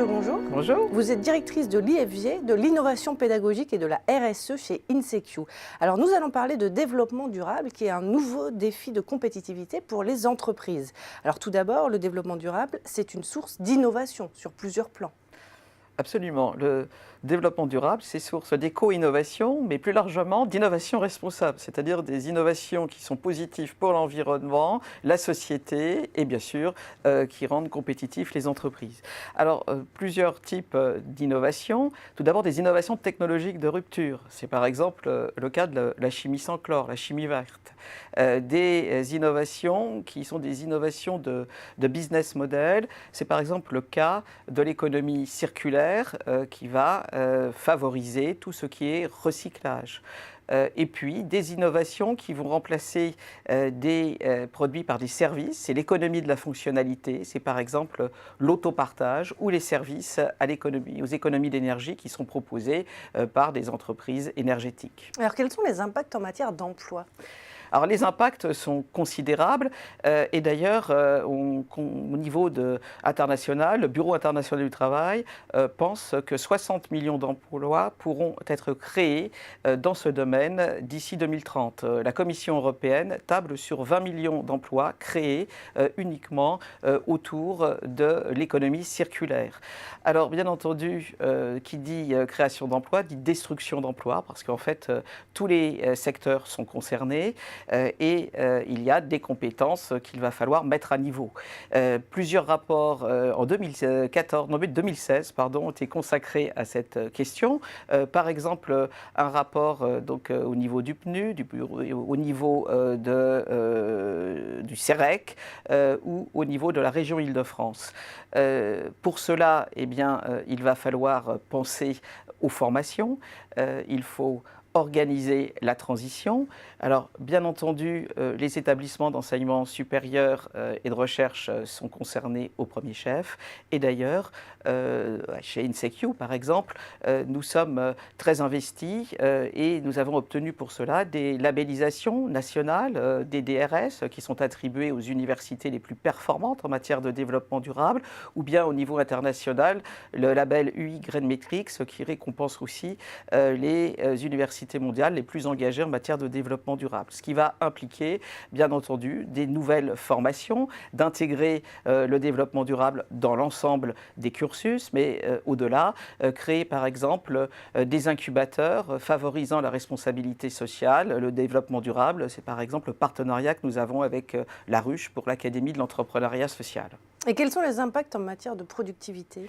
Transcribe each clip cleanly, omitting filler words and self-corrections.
Faucheux, bonjour. Bonjour. Vous êtes directrice de l'IFG, de l'innovation pédagogique et de la RSE chez InSeQ. Alors nous allons parler de développement durable qui est un nouveau défi de compétitivité pour les entreprises. Alors tout d'abord, le développement durable, c'est une source d'innovation sur plusieurs plans. Absolument. Le développement durable, c'est source d'éco-innovation, mais plus largement d'innovation responsable, c'est-à-dire des innovations qui sont positives pour l'environnement, la société et bien sûr qui rendent compétitifs les entreprises. Alors, plusieurs types d'innovations. Tout d'abord, des innovations technologiques de rupture. C'est par exemple le cas de la chimie sans chlore, la chimie verte. Des innovations qui sont des innovations de business model. C'est par exemple le cas de l'économie circulaire qui va favoriser tout ce qui est recyclage. Et puis des innovations qui vont remplacer des produits par des services. C'est l'économie de la fonctionnalité, c'est par exemple l'autopartage ou les services aux économies d'énergie qui sont proposés par des entreprises énergétiques. Alors quels sont les impacts en matière d'emploi ? Alors les impacts sont considérables et d'ailleurs au niveau international, le Bureau international du travail pense que 60 millions d'emplois pourront être créés dans ce domaine d'ici 2030. La Commission européenne table sur 20 millions d'emplois créés uniquement autour de l'économie circulaire. Alors bien entendu, qui dit création d'emplois dit destruction d'emplois parce qu'en fait tous les secteurs sont concernés. Et il y a des compétences qu'il va falloir mettre à niveau. Plusieurs rapports en 2016 ont été consacrés à cette question. Par exemple, un rapport au niveau du PNU, au niveau du CEREC ou au niveau de la région Île-de-France. Pour cela, eh bien, il va falloir penser aux formations. Il faut organiser la transition. Alors, bien entendu, les établissements d'enseignement supérieur et de recherche sont concernés au premier chef. Et d'ailleurs, chez InSeQ, par exemple, nous sommes très investis et nous avons obtenu pour cela des labellisations nationales, des DRS, qui sont attribuées aux universités les plus performantes en matière de développement durable, ou bien au niveau international, le label UI Green Metrics, qui récompense aussi les universités mondiales les plus engagées en matière de développement durable. Ce qui va impliquer, bien entendu, des nouvelles formations, d'intégrer le développement durable dans l'ensemble des cursus, mais au-delà, créer par exemple des incubateurs favorisant la responsabilité sociale, le développement durable. C'est par exemple le partenariat que nous avons avec la Ruche pour l'Académie de l'entrepreneuriat social. Et quels sont les impacts en matière de productivité ?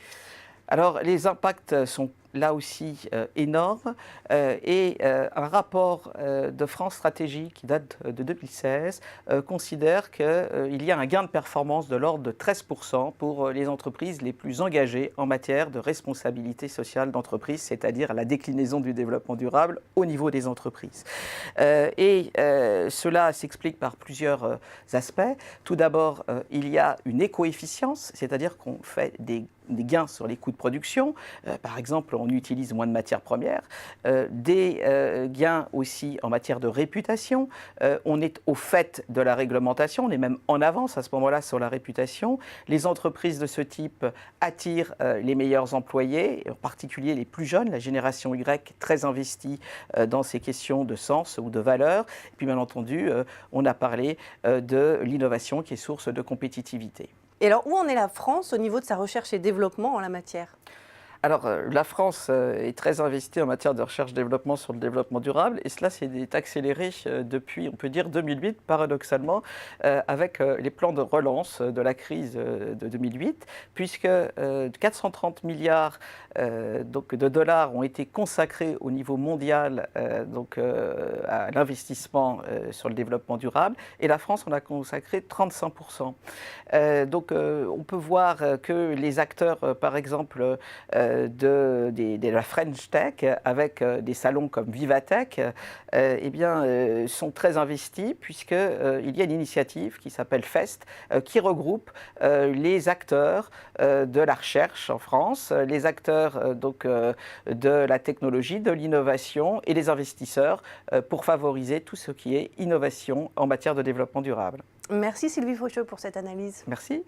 Alors, les impacts sont là aussi énorme et un rapport de France Stratégie qui date de 2016 considère qu'il y a un gain de performance de l'ordre de 13% pour les entreprises les plus engagées en matière de responsabilité sociale d'entreprise, c'est-à-dire la déclinaison du développement durable au niveau des entreprises. Cela s'explique par plusieurs aspects. Tout d'abord, il y a une éco-efficience, c'est-à-dire qu'on fait des gains sur les coûts de production. Par exemple, on utilise moins de matières premières. Des gains aussi en matière de réputation. On est au fait de la réglementation, on est même en avance à ce moment-là sur la réputation. Les entreprises de ce type attirent les meilleurs employés, en particulier les plus jeunes, la génération Y, très investie dans ces questions de sens ou de valeur. Et puis bien entendu, on a parlé de l'innovation qui est source de compétitivité. Et alors, où en est la France au niveau de sa recherche et développement en la matière ? Alors, la France est très investie en matière de recherche-développement sur le développement durable et cela s'est accéléré depuis, on peut dire, 2008, paradoxalement, avec les plans de relance de la crise de 2008, puisque 430 milliards de dollars ont été consacrés au niveau mondial à l'investissement sur le développement durable et la France en a consacré 35%. On peut voir que les acteurs, par exemple, de la French Tech, avec des salons comme Vivatech, sont très investis puisqu'il y a une initiative qui s'appelle FEST, qui regroupe les acteurs de la recherche en France, les acteurs de la technologie, de l'innovation et les investisseurs pour favoriser tout ce qui est innovation en matière de développement durable. Merci Sylvie Faucheux pour cette analyse. Merci.